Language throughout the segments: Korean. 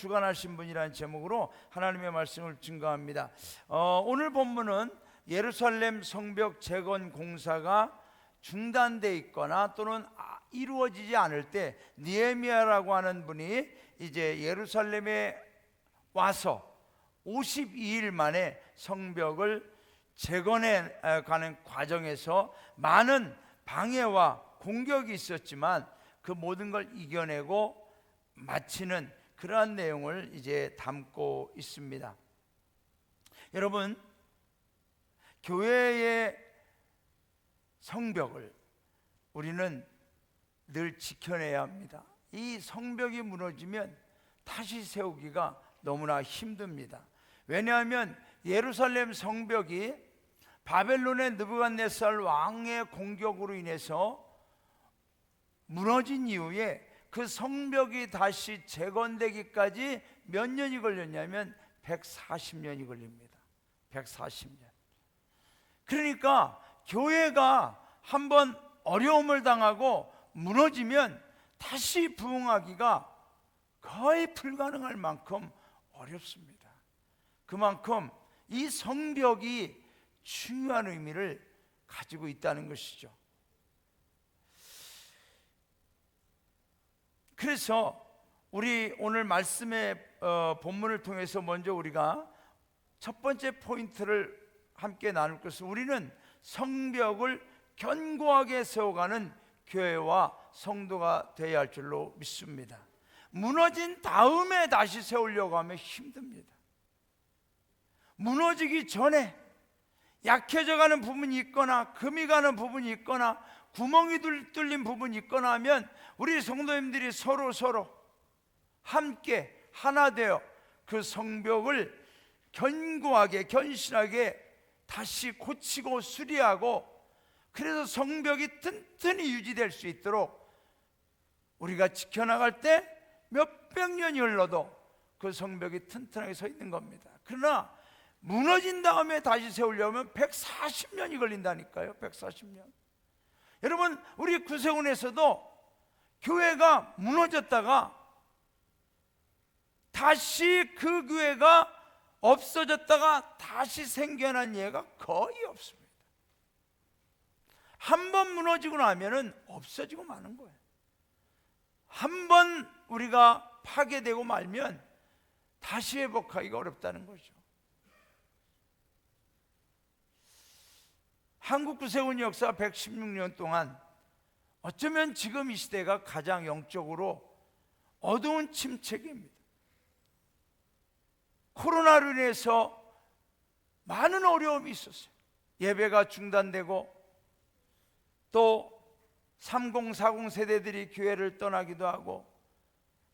주관하신 분이라는 제목으로 하나님의 말씀을 증거합니다. 오늘 본문은 예루살렘 성벽 재건 공사가 중단돼 있거나 또는 이루어지지 않을 때 느헤미야라고 하는 분이 이제 예루살렘에 와서 52일 만에 성벽을 재건해 가는 과정에서 많은 방해와 공격이 있었지만 그 모든 걸 이겨내고 마치는 그러한 내용을 이제 담고 있습니다. 여러분, 교회의 성벽을 우리는 늘 지켜내야 합니다. 이 성벽이 무너지면 다시 세우기가 너무나 힘듭니다. 왜냐하면 예루살렘 성벽이 바벨론의 느부갓네살 왕의 공격으로 인해서 무너진 이후에 그 성벽이 다시 재건되기까지 몇 년이 걸렸냐면 140년이 걸립니다. 140년. 그러니까 교회가 한번 어려움을 당하고 무너지면 다시 부흥하기가 거의 불가능할 만큼 어렵습니다. 그만큼 이 성벽이 중요한 의미를 가지고 있다는 것이죠. 그래서 우리 오늘 말씀의 본문을 통해서 먼저 우리가 첫 번째 포인트를 함께 나눌 것은 우리는 성벽을 견고하게 세워가는 교회와 성도가 되어야 할 줄로 믿습니다. 무너진 다음에 다시 세우려고 하면 힘듭니다. 무너지기 전에 약해져가는 부분이 있거나 금이 가는 부분이 있거나 구멍이 뚫린 부분이 있거나 하면 우리 성도님들이 서로 함께 하나 되어 그 성벽을 견고하게 견실하게 다시 고치고 수리하고, 그래서 성벽이 튼튼히 유지될 수 있도록 우리가 지켜나갈 때 몇백 년이 흘러도 그 성벽이 튼튼하게 서 있는 겁니다. 그러나 무너진 다음에 다시 세우려면 140년이 걸린다니까요. 140년. 여러분, 우리 구세군에서도 교회가 무너졌다가 다시 그 교회가 없어졌다가 다시 생겨난 예가 거의 없습니다. 한 번 무너지고 나면은 없어지고 마는 거예요. 한 번 우리가 파괴되고 말면 다시 회복하기가 어렵다는 거죠. 한국 구세군 역사 116년 동안 어쩌면 지금 이 시대가 가장 영적으로 어두운 침체기입니다. 코로나로 인해서 많은 어려움이 있었어요. 예배가 중단되고 또 3040 세대들이 교회를 떠나기도 하고,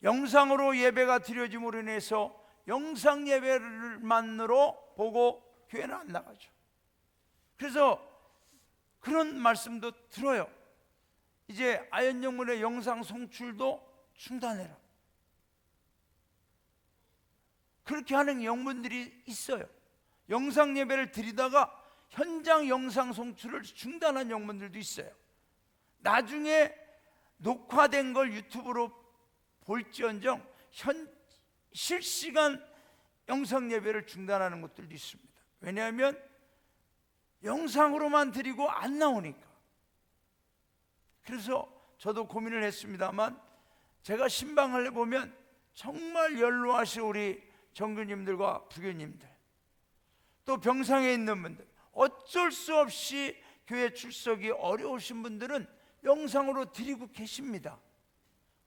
영상으로 예배가 드려짐으로 인해서 영상 예배만으로 보고 교회는 안 나가죠. 그래서 그런 말씀도 들어요. 이제 아현영문의 영상 송출도 중단해라. 그렇게 하는 영문들이 있어요. 영상 예배를 드리다가 현장 영상 송출을 중단한 영문들도 있어요. 나중에 녹화된 걸 유튜브로 볼지언정 실시간 영상 예배를 중단하는 것들도 있습니다. 왜냐하면 영상으로만 드리고 안 나오니까. 그래서 저도 고민을 했습니다만, 제가 신방을 해보면 정말 연로하신 우리 정교님들과 부교님들, 또 병상에 있는 분들, 어쩔 수 없이 교회 출석이 어려우신 분들은 영상으로 드리고 계십니다.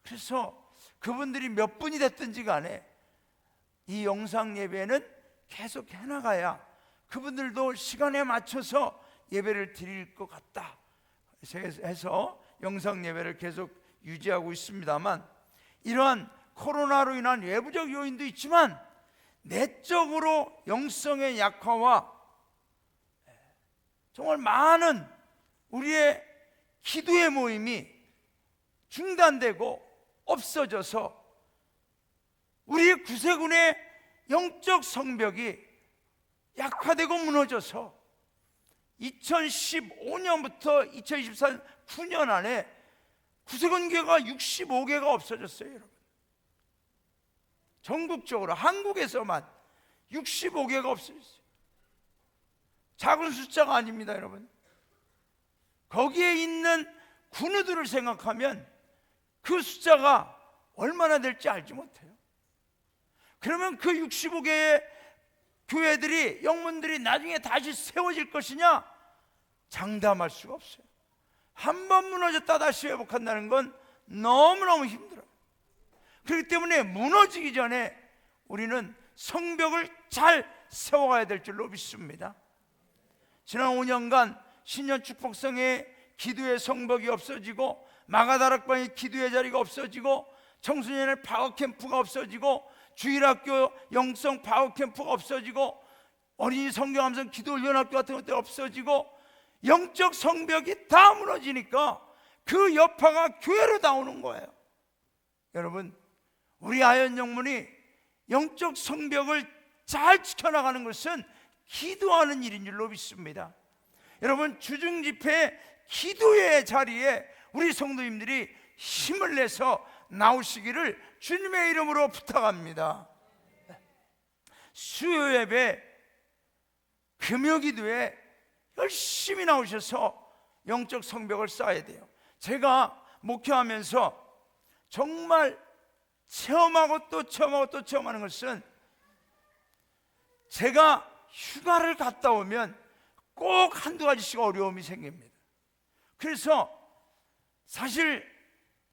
그래서 그분들이 몇 분이 됐든지 간에 이 영상 예배는 계속 해나가야 그분들도 시간에 맞춰서 예배를 드릴 것 같다 해서 영상 예배를 계속 유지하고 있습니다만, 이러한 코로나로 인한 외부적 요인도 있지만 내적으로 영성의 약화와 정말 많은 우리의 기도의 모임이 중단되고 없어져서 우리 구세군의 영적 성벽이 약화되고 무너져서 2015년부터 2024년 9년 안에 구세군 교회가 65개가 없어졌어요. 여러분, 전국적으로 한국에서만 65개가 없어졌어요. 작은 숫자가 아닙니다, 여러분. 거기에 있는 군우들을 생각하면 그 숫자가 얼마나 될지 알지 못해요. 그러면 그 65개의 교회들이, 영문들이 나중에 다시 세워질 것이냐? 장담할 수가 없어요. 한 번 무너졌다 다시 회복한다는 건 너무너무 힘들어요. 그렇기 때문에 무너지기 전에 우리는 성벽을 잘 세워가야 될 줄로 믿습니다. 지난 5년간 신년 축복성의 기도의 성벽이 없어지고, 마가다락방의 기도의 자리가 없어지고, 청소년의 파워캠프가 없어지고, 주일학교 영성 파워캠프가 없어지고, 어린이 성경함성 기도연합교 같은 것들이 없어지고, 영적 성벽이 다 무너지니까 그 여파가 교회로 나오는 거예요. 여러분, 우리 아현 영문이 영적 성벽을 잘 지켜나가는 것은 기도하는 일인 줄로 믿습니다. 여러분, 주중집회 기도의 자리에 우리 성도님들이 힘을 내서 나오시기를 주님의 이름으로 부탁합니다. 수요 예배, 금요 기도에 열심히 나오셔서 영적 성벽을 쌓아야 돼요. 제가 목회하면서 정말 체험하고 또 체험하고 또 체험하는 것은, 제가 휴가를 갔다 오면 꼭 한두 가지씩 어려움이 생깁니다. 그래서 사실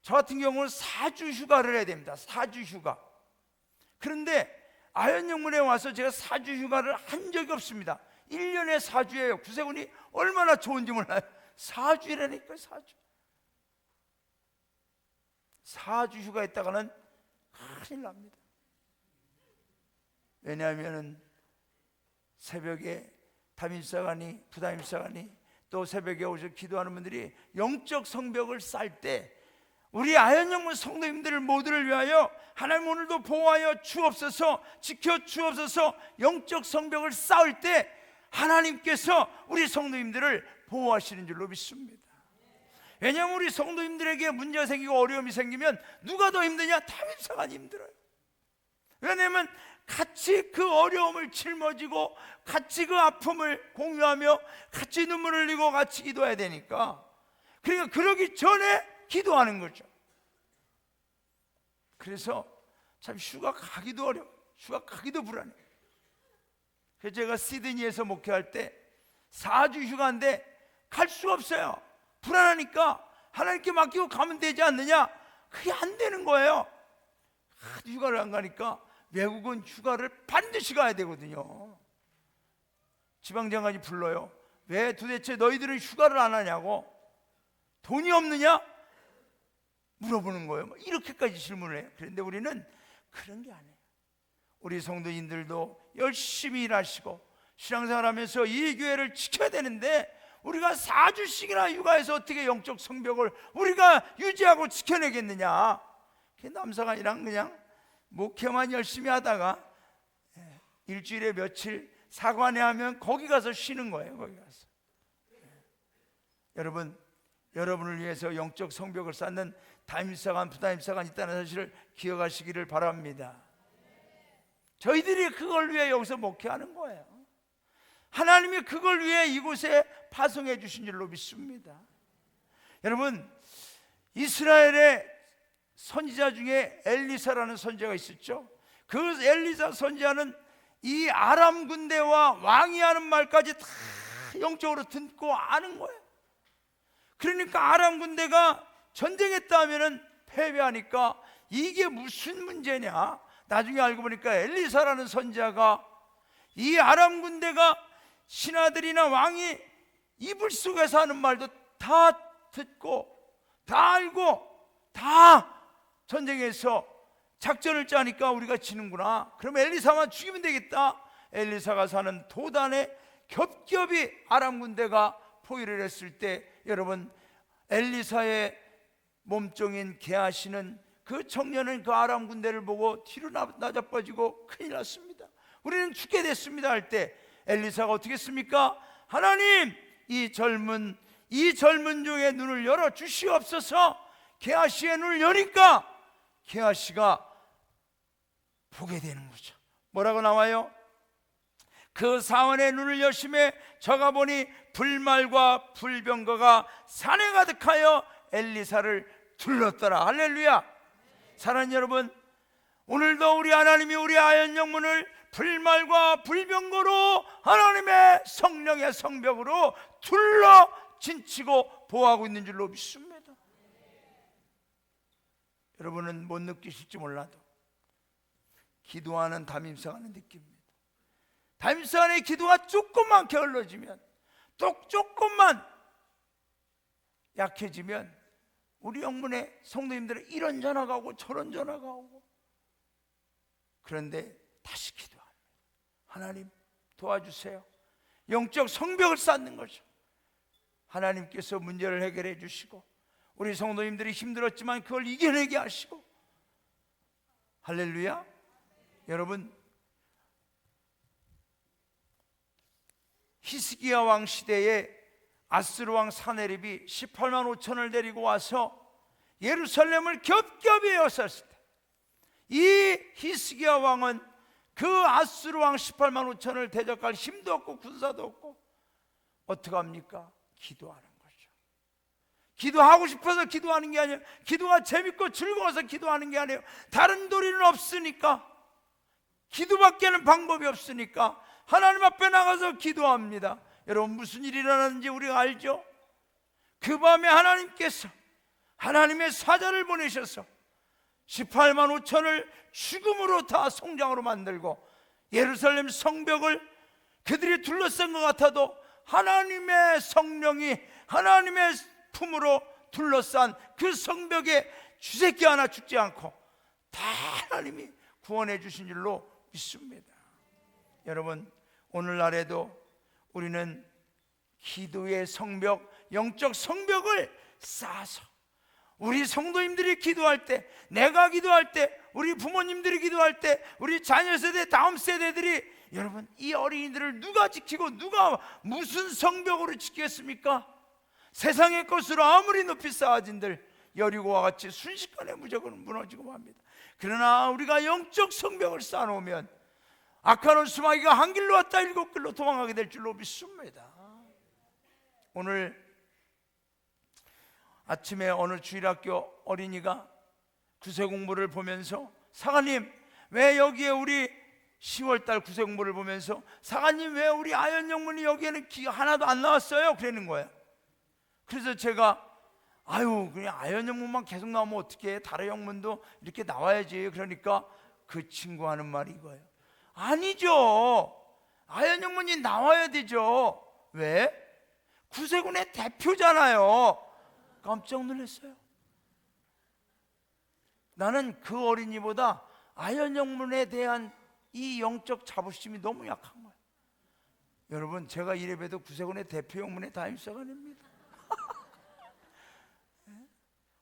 저 같은 경우는 4주 휴가를 해야 됩니다. 4주 휴가. 그런데 아현영문에 와서 제가 4주 휴가를 한 적이 없습니다. 1년에 4주예요. 구세군이 얼마나 좋은지 몰라요. 4주라니까 4주. 4주 휴가 했다가는 큰일 납니다. 왜냐하면 새벽에 담임사관이, 부담임사관이, 또 새벽에 오셔 기도하는 분들이 영적 성벽을 쌓을 때, 우리 아현영문 성도님들 모두를 위하여 하나님 오늘도 보호하여 주옵소서, 지켜 주옵소서, 영적 성벽을 쌓을 때 하나님께서 우리 성도님들을 보호하시는 줄로 믿습니다. 왜냐하면 우리 성도님들에게 문제가 생기고 어려움이 생기면 누가 더 힘드냐? 담임사관이 힘들어요. 왜냐하면 같이 그 어려움을 짊어지고 같이 그 아픔을 공유하며 같이 눈물을 흘리고 같이 기도해야 되니까, 그러니까 그러기 전에 기도하는 거죠. 그래서 참 휴가 가기도 어려워, 휴가 가기도 불안해. 그래서 제가 시드니에서 목회할 때 4주 휴가인데 갈 수가 없어요. 불안하니까 하나님께 맡기고 가면 되지 않느냐? 그게 안 되는 거예요. 휴가를 안 가니까 외국은 휴가를 반드시 가야 되거든요. 지방장관이 불러요. 왜 도대체 너희들은 휴가를 안 하냐고, 돈이 없느냐? 물어보는 거예요. 이렇게까지 질문을 해요. 그런데 우리는 그런 게 아니에요. 우리 성도인들도 열심히 일하시고 신앙생활하면서 이 교회를 지켜야 되는데, 우리가 4주씩이나 휴가해서 어떻게 영적 성벽을 우리가 유지하고 지켜내겠느냐? 남사관이랑 그냥 목회만 열심히 하다가 일주일에 며칠 사관회 하면 거기 가서 쉬는 거예요. 거기 가서. 여러분, 여러분을 위해서 영적 성벽을 쌓는 담임사관, 부담임사관 있다는 사실을 기억하시기를 바랍니다. 저희들이 그걸 위해 여기서 목회하는 거예요. 하나님이 그걸 위해 이곳에 파송해 주신 줄로 믿습니다. 여러분, 이스라엘의 선지자 중에 엘리사라는 선지자가 있었죠. 그 엘리사 선지자는 이 아람 군대와 왕이 하는 말까지 다 영적으로 듣고 아는 거예요. 그러니까 아람 군대가 전쟁했다 하면은 패배하니까 이게 무슨 문제냐? 나중에 알고 보니까 엘리사라는 선지자가 이 아람 군대가 신하들이나 왕이 이불 속에서 하는 말도 다 듣고 다 알고 다 전쟁에서 작전을 짜니까 우리가 지는구나. 그럼 엘리사만 죽이면 되겠다. 엘리사가 사는 도단에 겹겹이 아람 군대가 포위를 했을 때, 여러분, 엘리사의 몸종인 게하시는 그 청년은 그 아람 군대를 보고 뒤로 나자빠지고 큰일 났습니다. 우리는 죽게 됐습니다 할 때 엘리사가 어떻게 했습니까? 하나님, 이 젊은 종의 눈을 열어 주시옵소서. 게하시의 눈을 여니까 게하시가 보게 되는 거죠. 뭐라고 나와요? 그 사원의 눈을 여심해 저가 보니 불말과 불병거가 산에 가득하여 엘리사를 둘렀더라. 할렐루야. 사랑하는 여러분, 오늘도 우리 하나님이 우리 아연 영문을 불말과 불병거로 하나님의 성령의 성벽으로 둘러 진치고 보호하고 있는 줄로 믿습니다. 여러분은 못 느끼실지 몰라도 기도하는 담임성하는 느낌입니다. 담임성안의 기도가 조금만 게을러지면, 또 조금만 약해지면 우리 영문의 성도님들은 이런 전화가 오고 저런 전화가 오고, 그런데 다시 기도합니다. 하나님 도와주세요. 영적 성벽을 쌓는 거죠. 하나님께서 문제를 해결해 주시고 우리 성도님들이 힘들었지만 그걸 이겨내게 하시고, 할렐루야. 여러분, 히스기야 왕 시대에 아스루 왕 사네립이 18만 5천을 데리고 와서 예루살렘을 겹겹이 에워쌌을 때, 이 히스기야 왕은 그 아스루 왕 18만 5천을 대적할 힘도 없고 군사도 없고 어떻게 합니까? 기도하는 거죠. 기도하고 싶어서 기도하는 게 아니에요. 기도가 재밌고 즐거워서 기도하는 게 아니에요. 다른 도리는 없으니까, 기도밖에는 방법이 없으니까 하나님 앞에 나가서 기도합니다. 여러분, 무슨 일이 일어나는지 우리가 알죠? 그 밤에 하나님께서 하나님의 사자를 보내셔서 18만 5천을 죽음으로 다 성장으로 만들고, 예루살렘 성벽을 그들이 둘러싼 것 같아도 하나님의 성령이 하나님의 품으로 둘러싼 그 성벽에 쥐새끼 하나 죽지 않고 다 하나님이 구원해 주신 줄로 믿습니다. 여러분, 오늘날에도 우리는 기도의 성벽, 영적 성벽을 쌓아서 우리 성도님들이 기도할 때, 내가 기도할 때, 우리 부모님들이 기도할 때, 우리 자녀 세대, 다음 세대들이, 여러분, 이 어린이들을 누가 지키고 누가 무슨 성벽으로 지키겠습니까? 세상의 것으로 아무리 높이 쌓아진들 여리고와 같이 순식간에 무조건 무너지고 맙니다. 그러나 우리가 영적 성벽을 쌓아놓으면 악한 수마귀가 한 길로 왔다 7길로 도망가게 될 줄로 믿습니다. 오늘 아침에 어느 주일학교 어린이가 구세 공부를 보면서, 사관님 왜 여기에 우리 10월달 구세 공부를 보면서 사관님 왜 우리 아연 영문이 여기에는 하나도 안 나왔어요? 그러는 거예요. 그래서 제가 그냥 아연 영문만 계속 나오면 어떻게 해? 다른 영문도 이렇게 나와야지. 그러니까 그 친구 하는 말이 이거예요. 아니죠, 아연 영문이 나와야 되죠. 왜? 구세군의 대표잖아요. 깜짝 놀랐어요. 나는 그 어린이보다 아연 영문에 대한 이 영적 자부심이 너무 약한 거예요. 여러분, 제가 이래봬도 구세군의 대표 영문의 담임서관입니다.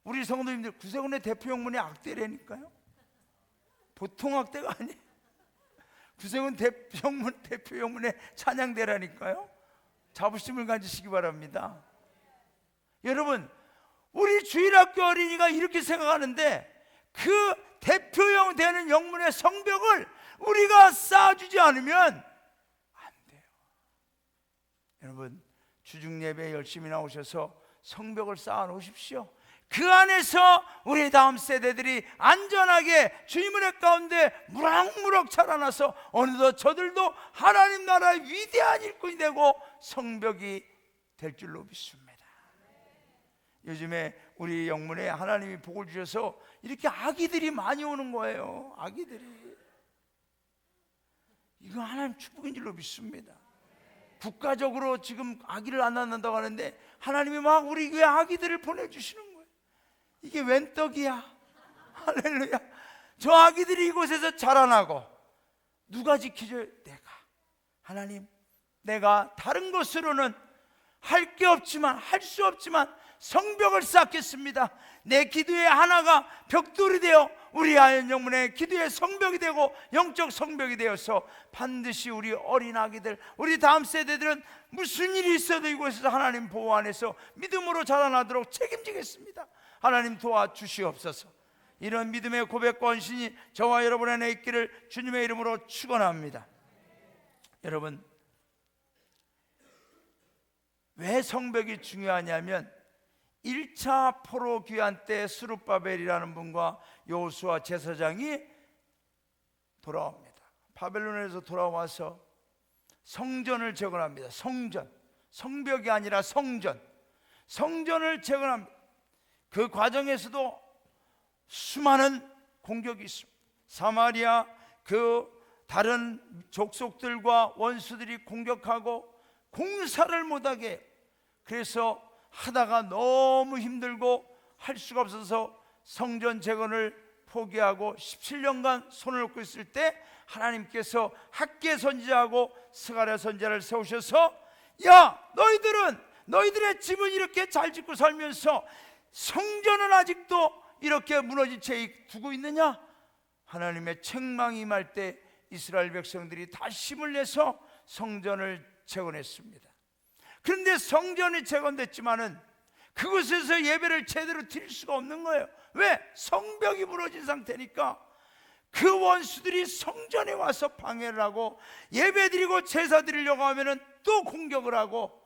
우리 성도님들, 구세군의 대표 영문의 악대라니까요. 보통 악대가 아니에요. 구세군 대표 영문의 찬양대라니까요. 자부심을 가지시기 바랍니다. 여러분, 우리 주일학교 어린이가 이렇게 생각하는데 그 대표형 되는 영문의 성벽을 우리가 쌓아주지 않으면 안 돼요. 여러분, 주중 예배에 열심히 나오셔서 성벽을 쌓아 놓으십시오. 그 안에서 우리 다음 세대들이 안전하게 주님의 은혜 가운데 무럭무럭 자라나서 어느덧 저들도 하나님 나라의 위대한 일꾼이 되고 성벽이 될 줄로 믿습니다. 요즘에 우리 영문에 하나님이 복을 주셔서 이렇게 아기들이 많이 오는 거예요. 아기들이. 이거 하나님 축복인 줄로 믿습니다. 국가적으로 지금 아기를 안 낳는다고 하는데 하나님이 막 우리 교회 아기들을 보내주시는 거예요. 이게 웬 떡이야? 할렐루야. 저 아기들이 이곳에서 자라나고 누가 지켜줘요? 내가. 하나님, 내가 다른 것으로는 할 게 없지만, 할 수 없지만 성벽을 쌓겠습니다. 내 기도의 하나가 벽돌이 되어 우리 아연 영문의 기도의 성벽이 되고 영적 성벽이 되어서 반드시 우리 어린 아기들, 우리 다음 세대들은 무슨 일이 있어도 이곳에서 하나님 보호 안에서 믿음으로 자라나도록 책임지겠습니다. 하나님 도와주시옵소서. 이런 믿음의 고백과 헌신이 저와 여러분 안에 있기를 주님의 이름으로 축원합니다. 여러분, 왜 성벽이 중요하냐면 1차 포로 귀환 때 스룹바벨이라는 분과 여호수아 제사장이 돌아옵니다. 바벨론에서 돌아와서 성전을 재건합니다. 성벽이 아니라 성전을 재건합니다. 그 과정에서도 수많은 공격이 있습니다. 사마리아 그 다른 족속들과 원수들이 공격하고 공사를 못하게 해요. 그래서 하다가 너무 힘들고 할 수가 없어서 성전 재건을 포기하고 17년간 손을 놓고 있을 때 하나님께서 학개 선지자하고 스가랴 선지자를 세우셔서, 야, 너희들의 집은 이렇게 잘 짓고 살면서 성전은 아직도 이렇게 무너진 채 두고 있느냐? 하나님의 책망이 임할 때 이스라엘 백성들이 다 힘을 내서 성전을 재건했습니다. 그런데 성전이 재건됐지만은 그곳에서 예배를 제대로 드릴 수가 없는 거예요. 왜? 성벽이 무너진 상태니까. 그 원수들이 성전에 와서 방해를 하고 예배 드리고 제사 드리려고 하면은 또 공격을 하고,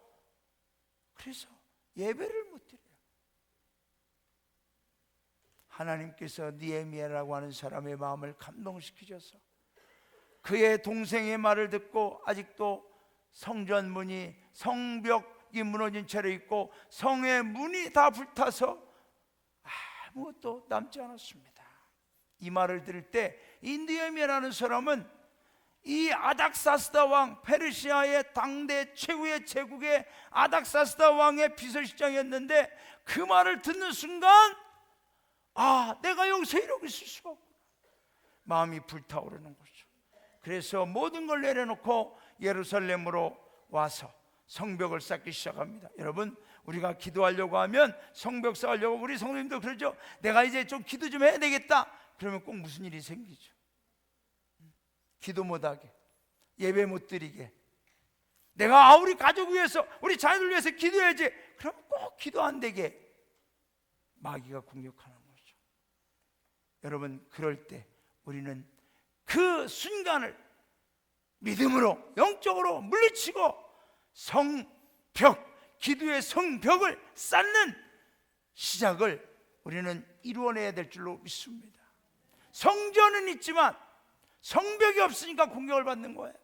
그래서 예배를 못 드려요. 하나님께서 느헤미야라고 하는 사람의 마음을 감동시키셔서 그의 동생의 말을 듣고 아직도 성전 문이, 성벽이 무너진 채로 있고 성의 문이 다 불타서 아무것도 남지 않았습니다. 이 말을 들을 때 이 느헤미야라는 사람은 이 아닥사스다 왕, 페르시아의 당대 최후의 제국의 아닥사스다 왕의 비서실장이었는데, 그 말을 듣는 순간 내가 여기서 이러고 있을 수가 없구나, 마음이 불타오르는 거죠. 그래서 모든 걸 내려놓고 예루살렘으로 와서 성벽을 쌓기 시작합니다. 여러분, 우리가 기도하려고 하면, 성벽 쌓으려고 우리 성도님도 그러죠. 내가 이제 좀 기도 좀 해야 되겠다, 그러면 꼭 무슨 일이 생기죠. 기도 못하게, 예배 못 드리게. 내가 우리 가족 위해서, 우리 자녀들 위해서 기도해야지, 그럼 꼭 기도 안 되게 마귀가 공격하는 거죠. 여러분, 그럴 때 우리는 그 순간을 믿음으로, 영적으로 물리치고 성벽, 기도의 성벽을 쌓는 시작을 우리는 이루어내야 될 줄로 믿습니다. 성전은 있지만 성벽이 없으니까 공격을 받는 거예요.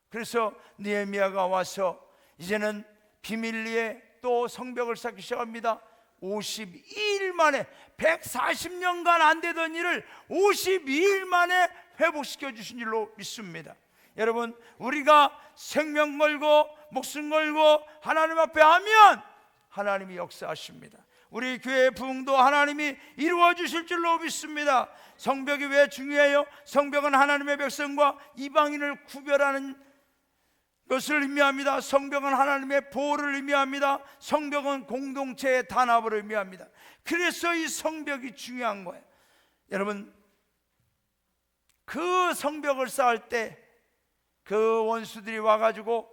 그래서 느헤미야가 와서 이제는 비밀리에 또 성벽을 쌓기 시작합니다. 52일 만에, 140년간 안 되던 일을 52일 만에 회복시켜 주신 줄로 믿습니다. 여러분, 우리가 생명 걸고 목숨 걸고 하나님 앞에 하면 하나님이 역사하십니다. 우리 교회의 부흥도 하나님이 이루어 주실 줄로 믿습니다. 성벽이 왜 중요해요? 성벽은 하나님의 백성과 이방인을 구별하는 것을 의미합니다. 성벽은 하나님의 보호를 의미합니다. 성벽은 공동체의 단합을 의미합니다. 그래서 이 성벽이 중요한 거예요. 여러분, 그 성벽을 쌓을 때 그 원수들이 와가지고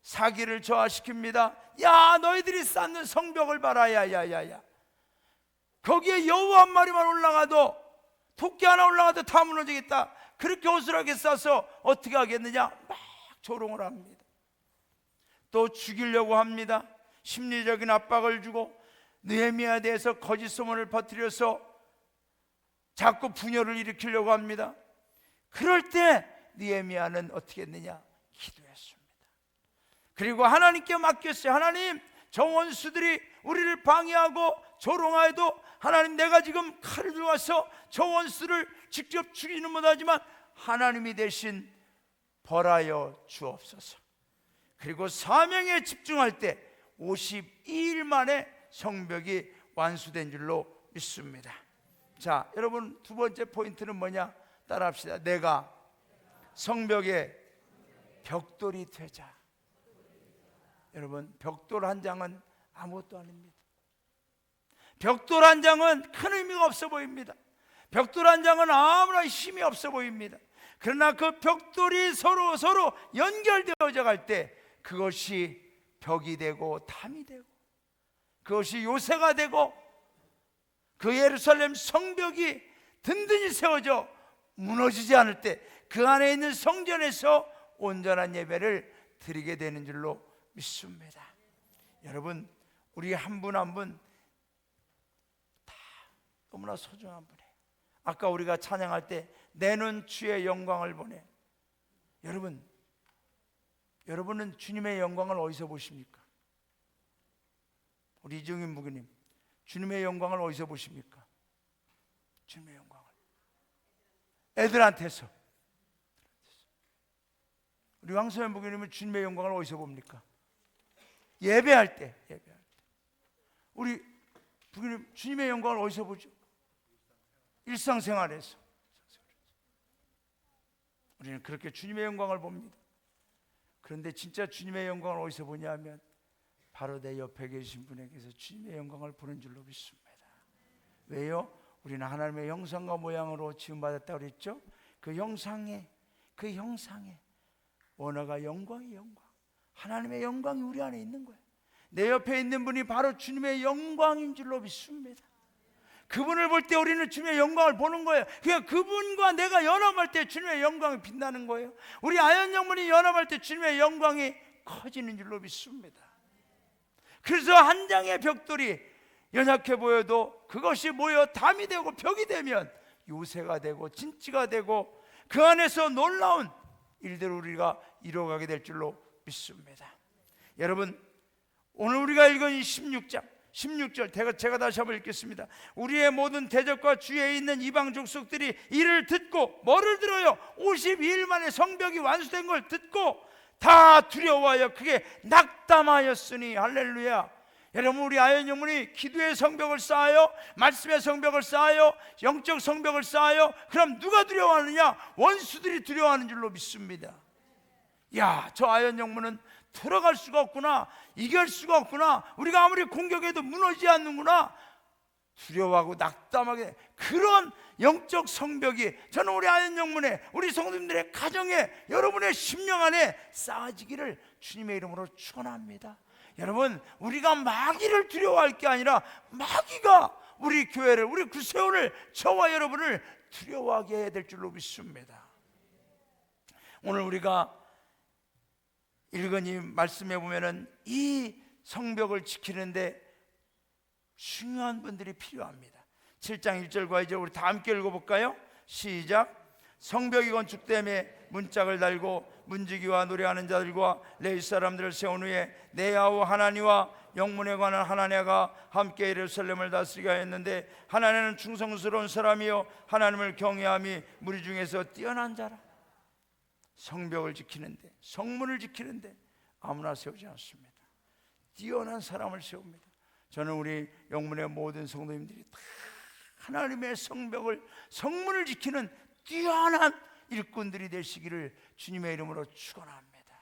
사기를 저하시킵니다. 야, 너희들이 쌓는 성벽을 봐라. 야야야야, 거기에 여우 한 마리만 올라가도, 토끼 하나 올라가도 다 무너지겠다. 그렇게 허술하게 쌓아서 어떻게 하겠느냐, 막 조롱을 합니다. 또 죽이려고 합니다. 심리적인 압박을 주고 느헤미야에 대해서 거짓 소문을 퍼뜨려서 자꾸 분열을 일으키려고 합니다. 그럴 때 느헤미야는 어떻게 했느냐, 기도했습니다. 그리고 하나님께 맡겼어요. 하나님, 저 원수들이 우리를 방해하고 조롱하여도 하나님, 내가 지금 칼을 들어와서 저 원수를 직접 죽이는 못하지만 하나님이 대신 벌하여 주옵소서. 그리고 사명에 집중할 때 52일 만에 성벽이 완수된 줄로 믿습니다. 자, 여러분, 두 번째 포인트는 뭐냐? 따라합시다. 내가 성벽의 벽돌이 되자. 여러분, 벽돌 한 장은 아무것도 아닙니다. 벽돌 한 장은 큰 의미가 없어 보입니다. 벽돌 한 장은 아무나 힘이 없어 보입니다. 그러나 그 벽돌이 서로 연결되어져 갈 때 그것이 벽이 되고 담이 되고, 그것이 요새가 되고, 그 예루살렘 성벽이 든든히 세워져 무너지지 않을 때 그 안에 있는 성전에서 온전한 예배를 드리게 되는 줄로 믿습니다. 여러분, 우리 한 분 한 분 다 너무나 소중한 분이에요. 아까 우리가 찬양할 때 내는 주의 영광을 보내. 여러분은 주님의 영광을 어디서 보십니까? 우리 이정인 목사님, 주님의 영광을 어디서 보십니까? 주님의 영광을 애들한테서. 우리 황소연 목사님은 주님의 영광을 어디서 봅니까? 예배할 때. 우리 목사님 주님의 영광을 어디서 보죠? 일상생활에서. 우리는 그렇게 주님의 영광을 봅니다. 그런데 진짜 주님의 영광을 어디서 보냐 하면 바로 내 옆에 계신 분에게서 주님의 영광을 보는 줄로 믿습니다. 왜요? 우리는 하나님의 형상과 모양으로 지음받았다고 그랬죠? 그 형상에 원어가 영광이 영광. 하나님의 영광이 우리 안에 있는 거예요. 내 옆에 있는 분이 바로 주님의 영광인 줄로 믿습니다. 그분을 볼 때 우리는 주님의 영광을 보는 거예요. 그러니까 그분과 내가 연합할 때 주님의 영광이 빛나는 거예요. 우리 아연 영문이 연합할 때 주님의 영광이 커지는 줄로 믿습니다. 그래서 한 장의 벽돌이 연약해 보여도 그것이 모여 담이 되고 벽이 되면 요새가 되고 진치가 되고 그 안에서 놀라운 일들을 우리가 이루어가게 될 줄로 믿습니다. 여러분, 오늘 우리가 읽은 이 16절 제가 다시 한번 읽겠습니다. 우리의 모든 대적과 주위에 있는 이방 족속들이 이를 듣고 뭐를 들어요? 52일 만에 성벽이 완수된 걸 듣고 다 두려워하여 크게 낙담하였으니. 할렐루야. 여러분, 우리 아연 영문이 기도의 성벽을 쌓아요, 말씀의 성벽을 쌓아요, 영적 성벽을 쌓아요. 그럼 누가 두려워하느냐? 원수들이 두려워하는 줄로 믿습니다. 야, 저 아연 영문은 들어갈 수가 없구나, 이길 수가 없구나, 우리가 아무리 공격해도 무너지지 않는구나, 두려워하고 낙담하게, 그런 영적 성벽이 저는 우리 아연 영문에, 우리 성도님들의 가정에, 여러분의 심령 안에 쌓아지기를 주님의 이름으로 축원합니다. 여러분, 우리가 마귀를 두려워할 게 아니라 마귀가 우리 교회를, 우리 구세원을, 저와 여러분을 두려워하게 해야 될 줄로 믿습니다. 오늘 우리가 읽은 이 말씀에 보면은 이 성벽을 지키는데 중요한 분들이 필요합니다. 7장 1절과 2절 우리 다 함께 읽어볼까요? 시작. 성벽이 건축됨에 문짝을 달고 문지기와 노래하는 자들과 레위 사람들을 세운 후에 내 여호와 하나니와 영문에 관한 하나냐가 함께 예루살렘을 다스리게 하였는데 하나냐는 충성스러운 사람이요 하나님을 경외함이 무리 중에서 뛰어난 자라. 성벽을 지키는데, 성문을 지키는데 아무나 세우지 않습니다. 뛰어난 사람을 세웁니다. 저는 우리 영문의 모든 성도님들이 다 하나님의 성문을 지키는 뛰어난 일꾼들이 되시기를 주님의 이름으로 축원합니다.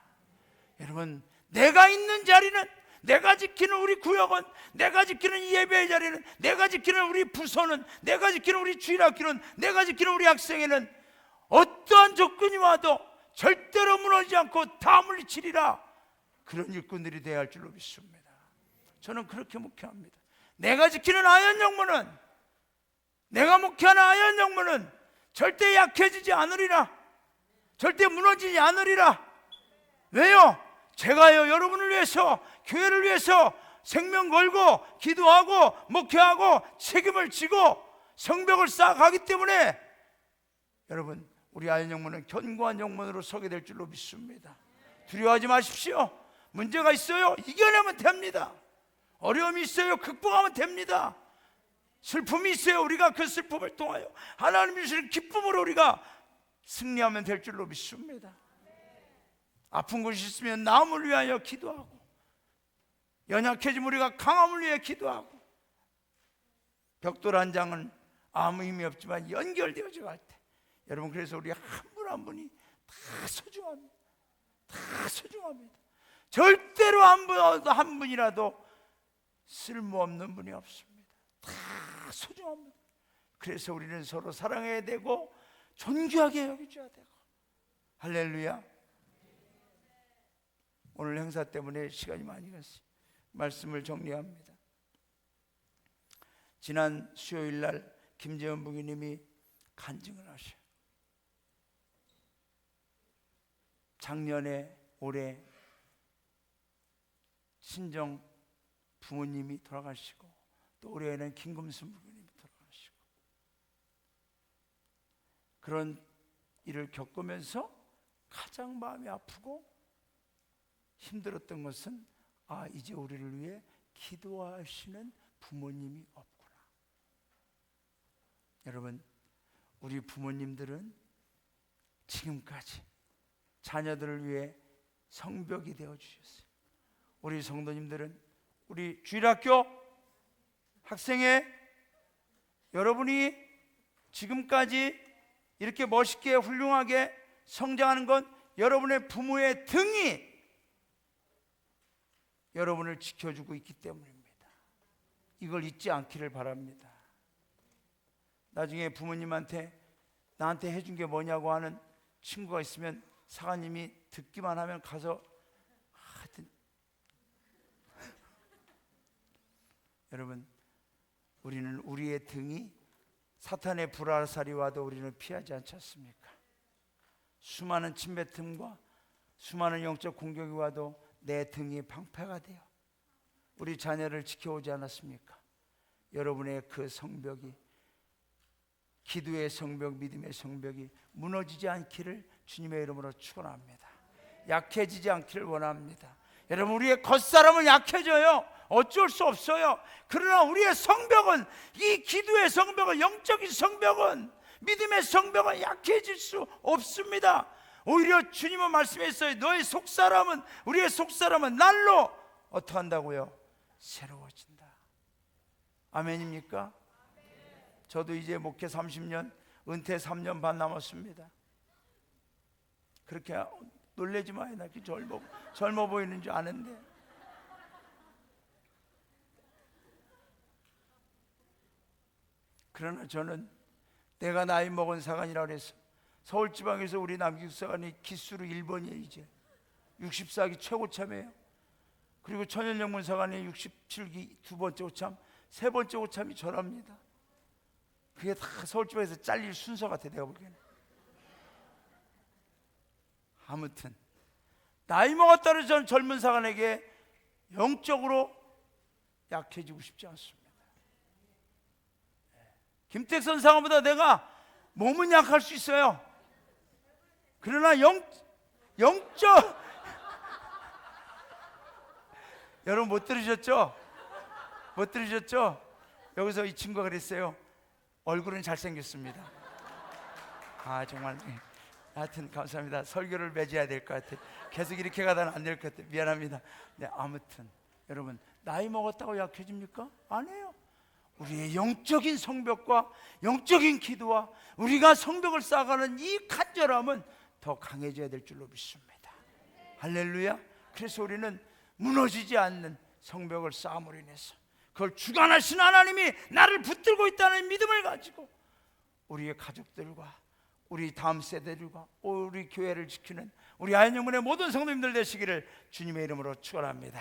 여러분, 내가 있는 자리는, 내가 지키는 우리 구역은, 내가 지키는 이 예배의 자리는, 내가 지키는 우리 부서는, 내가 지키는 우리 주일학교는, 내가 지키는 우리 학생회는 어떠한 조건이 와도 절대로 무너지지 않고 다 물리치리라. 그런 일꾼들이 되어야 할 줄로 믿습니다. 저는 그렇게 목회합니다. 내가 지키는 아연 영문은, 내가 목회하는 아연 영문은 절대 약해지지 않으리라. 절대 무너지지 않으리라. 왜요? 제가요, 여러분을 위해서, 교회를 위해서 생명 걸고 기도하고 목회하고 책임을 지고 성벽을 쌓아가기 때문에 여러분, 우리 아연 영문은 견고한 영문으로 서게 될 줄로 믿습니다. 두려워하지 마십시오. 문제가 있어요, 이겨내면 됩니다. 어려움이 있어요, 극복하면 됩니다. 슬픔이 있어요, 우리가 그 슬픔을 통하여 하나님이 주시는 기쁨으로 우리가 승리하면 될 줄로 믿습니다. 아픈 곳이 있으면 나음을 위하여 기도하고, 연약해진 우리가 강함을 위해 기도하고, 벽돌 한 장은 아무 힘이 없지만 연결되어져 갈 때, 여러분, 그래서 우리 한 분 한 분이 다 소중합니다. 다 소중합니다. 절대로 한 분이라도 쓸모없는 분이 없습니다. 다 소중합니다. 그래서 우리는 서로 사랑해야 되고 존귀하게 여겨줘야 되고. 할렐루야. 오늘 행사 때문에 시간이 많이 갔어요. 말씀을 정리합니다. 지난 수요일 날 김재현 부교님이 간증을 하셔요. 작년에 올해 친정 부모님이 돌아가시고 또 올해에는 김금순 부교님이 돌아가시고 그런 일을 겪으면서 가장 마음이 아프고 힘들었던 것은 이제 우리를 위해 기도하시는 부모님이 없구나. 여러분, 우리 부모님들은 지금까지 자녀들을 위해 성벽이 되어 주셨어요. 우리 성도님들은 우리 주일학교 학생회 여러분이 지금까지 이렇게 멋있게 훌륭하게 성장하는 건 여러분의 부모의 등이 여러분을 지켜주고 있기 때문입니다. 이걸 잊지 않기를 바랍니다. 나중에 부모님한테 나한테 해준 게 뭐냐고 하는 친구가 있으면 사관님이 듣기만 하면 가서 하여튼 여러분, 우리는 우리의 등이 사탄의 불화살이 와도 우리는 피하지 않지 않습니까? 수많은 침뱉음과 수많은 영적 공격이 와도 내 등이 방패가 돼요. 우리 자녀를 지켜오지 않았습니까? 여러분의 그 성벽이, 기도의 성벽, 믿음의 성벽이 무너지지 않기를 주님의 이름으로 축원합니다. 약해지지 않기를 원합니다. 여러분, 우리의 겉사람은 약해져요. 어쩔 수 없어요. 그러나 우리의 성벽은, 이 기도의 성벽은, 영적인 성벽은, 믿음의 성벽은 약해질 수 없습니다. 오히려 주님은 말씀했어요. 너의 속사람은, 우리의 속사람은 날로 어떻게 한다고요? 새로워진다. 아멘입니까? 저도 이제 목회 30년, 은퇴 3년 반 남았습니다. 그렇게 놀라지 마요. 나 이렇게 젊어 보이는 줄 아는데. 그러나 저는 내가 나이 먹은 사관이라고 해서 서울지방에서 우리 남기숙 사관이 기수로 1번이에요. 이제 64기 최고참이에요. 그리고 천연영문 사관이 67기 두 번째 고참, 세 번째 고참이 저랍니다. 그게 다 서울지방에서 잘릴 순서 같아, 내가 보기에는. 아무튼 나이 먹었다는 저는 젊은 사관에게 영적으로 약해지고 싶지 않습니다. 김택선 사관보다 내가 몸은 약할 수 있어요. 그러나 영적 여러분 못 들으셨죠? 못 들으셨죠? 여기서 이 친구가 그랬어요. 얼굴은 잘생겼습니다. 정말 하여튼 감사합니다. 설교를 맺어야 될 것 같아요. 계속 이렇게 가다는 안 될 것 같아요. 미안합니다. 네, 아무튼 여러분, 나이 먹었다고 약해집니까? 아니에요. 우리의 영적인 성벽과 영적인 기도와 우리가 성벽을 쌓아가는 이 간절함은 더 강해져야 될 줄로 믿습니다. 할렐루야. 그래서 우리는 무너지지 않는 성벽을 쌓음으로 인해서 그걸 주관하신 하나님이 나를 붙들고 있다는 믿음을 가지고 우리의 가족들과 우리 다음 세대들과 우리 교회를 지키는 우리 아현영문의 모든 성도님들 되시기를 주님의 이름으로 축원합니다.